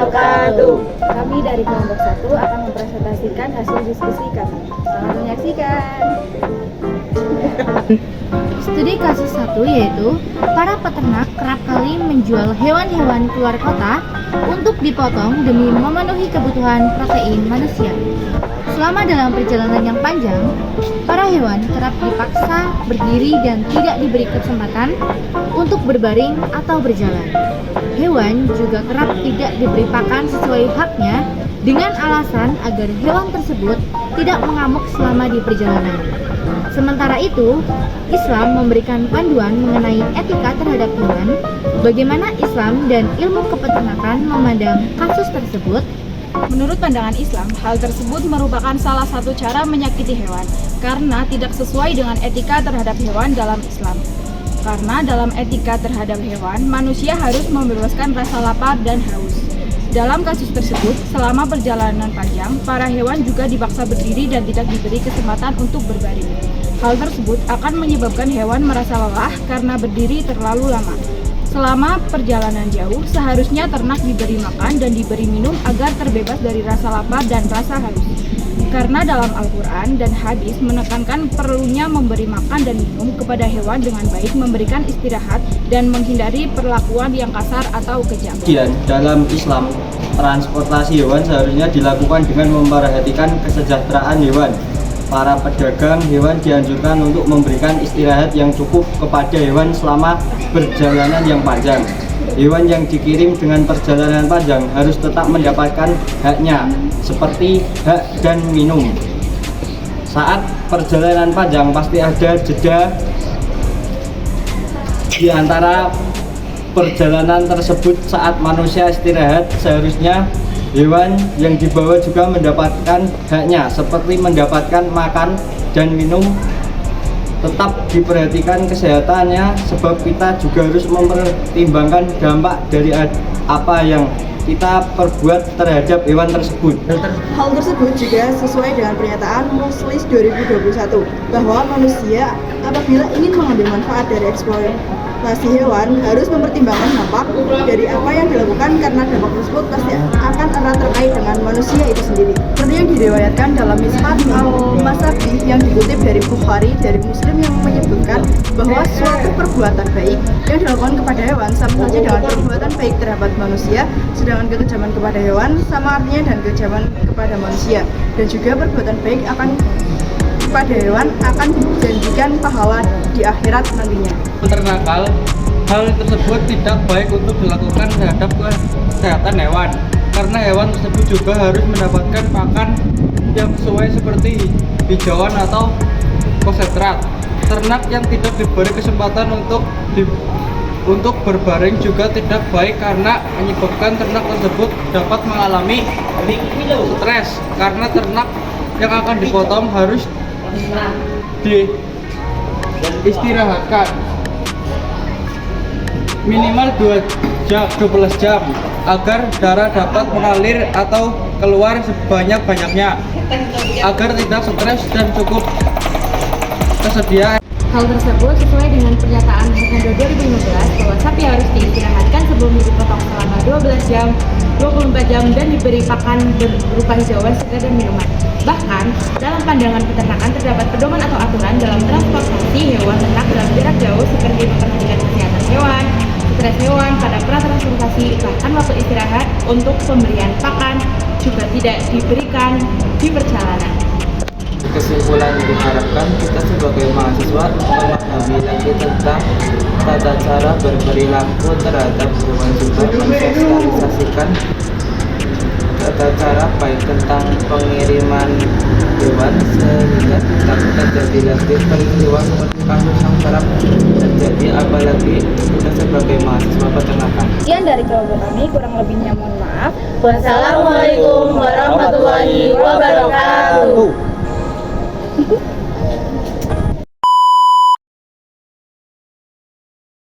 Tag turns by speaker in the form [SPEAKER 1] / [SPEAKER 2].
[SPEAKER 1] wabarakatuh.
[SPEAKER 2] Kami dari kelompok 1 akan mempresentasikan hasil diskusi kami. Selamat menyaksikan.
[SPEAKER 3] Studi kasus 1 yaitu para peternak kerap kali menjual hewan-hewan keluar kota untuk dipotong demi memenuhi kebutuhan protein manusia. Selama dalam perjalanan yang panjang, para hewan kerap dipaksa berdiri dan tidak diberi kesempatan untuk berbaring atau berjalan. Hewan juga kerap tidak diberi pakan sesuai haknya dengan alasan agar hewan tersebut tidak mengamuk selama di perjalanan. Sementara itu, Islam memberikan panduan mengenai etika terhadap hewan, bagaimana Islam dan ilmu kepeternakan memandang kasus tersebut.
[SPEAKER 1] Menurut pandangan Islam, hal tersebut merupakan salah satu cara menyakiti hewan karena tidak sesuai dengan etika terhadap hewan dalam Islam. Karena dalam etika terhadap hewan, manusia harus membebaskan rasa lapar dan haus. Dalam kasus tersebut, selama perjalanan panjang, para hewan juga dipaksa berdiri dan tidak diberi kesempatan untuk berbaring. Hal tersebut akan menyebabkan hewan merasa lelah karena berdiri terlalu lama. Selama perjalanan jauh, seharusnya ternak diberi makan dan diberi minum agar terbebas dari rasa lapar dan rasa haus. Karena dalam Al-Quran dan hadis menekankan perlunya memberi makan dan minum kepada hewan dengan baik, memberikan istirahat, dan menghindari perlakuan yang kasar atau kejam.
[SPEAKER 4] Dalam Islam, transportasi hewan seharusnya dilakukan dengan memperhatikan kesejahteraan hewan. Para pedagang hewan dianjurkan untuk memberikan istirahat yang cukup kepada hewan selama perjalanan yang panjang. Hewan yang dikirim dengan perjalanan panjang harus tetap mendapatkan haknya, seperti hak dan minum. Saat perjalanan panjang pasti ada jeda di antara perjalanan tersebut. Saat manusia istirahat, seharusnya hewan yang dibawa juga mendapatkan haknya, seperti mendapatkan makan dan minum. Tetap diperhatikan kesehatannya, sebab kita juga harus mempertimbangkan dampak dari apa yang kita perbuat terhadap hewan tersebut.
[SPEAKER 5] Hal tersebut juga sesuai dengan pernyataan Muslis 2021 bahwa manusia apabila ingin mengambil manfaat dari eksploitasi hewan harus mempertimbangkan dampak dari apa yang dilakukan, karena dampak tersebut pasti akan erat terkait dengan manusia itu sendiri. Seperti yang diriwayatkan dalam Misbat al-Masabi yang dikutip dari Bukhari dari Muslim yang menyebutkan bahwa suatu perbuatan baik yang dilakukan kepada hewan sama saja dengan perbuatan baik terhadap manusia, sedangkan kekejaman kepada hewan sama artinya dan kekejaman kepada manusia. Dan juga perbuatan baik kepada hewan akan dijanjikan pahala di akhirat nantinya.
[SPEAKER 6] Peternakan, hal tersebut tidak baik untuk dilakukan terhadap kesehatan hewan, karena hewan tersebut juga harus mendapatkan pakan yang sesuai seperti hijauan atau konsentrat. Ternak yang tidak diberi kesempatan untuk berbaring juga tidak baik, karena menyebabkan ternak tersebut dapat mengalami stres, karena ternak yang akan dipotong harus diistirahatkan minimal 12 jam agar darah dapat mengalir atau keluar sebanyak-banyaknya, agar tidak stres dan cukup tersedia.
[SPEAKER 3] Hal tersebut sesuai dengan pernyataan Hekendo 2015 bahwa sapi harus diistirahatkan sebelum dipotong selama 12 jam, 24 jam dan diberi pakan berupa hijauan segar dan minuman. Bahkan, dalam pandangan peternakan terdapat pedoman atau aturan dalam transportasi hewan ternak dalam jarak jauh, seperti memperhatikan kesehatan hewan, stres hewan pada pratransportasi, bahkan waktu istirahat untuk pemberian pakan juga tidak diberikan di perjalanan.
[SPEAKER 7] Kesimpulan diharapkan kita sebagai mahasiswa memahami lagi tentang tata cara berperilaku terhadap hewan, juga mensosialisasikan tata cara baik tentang pengiriman hewan sehingga tidak terjadi lagi peristiwa seperti kasus yang kerap terjadi, apalagi kita sebagai mahasiswa peternakan.
[SPEAKER 2] Sekian dari kelompok kami, kurang lebihnya mohon maaf.
[SPEAKER 1] Wassalamualaikum warahmatullahi wabarakatuh.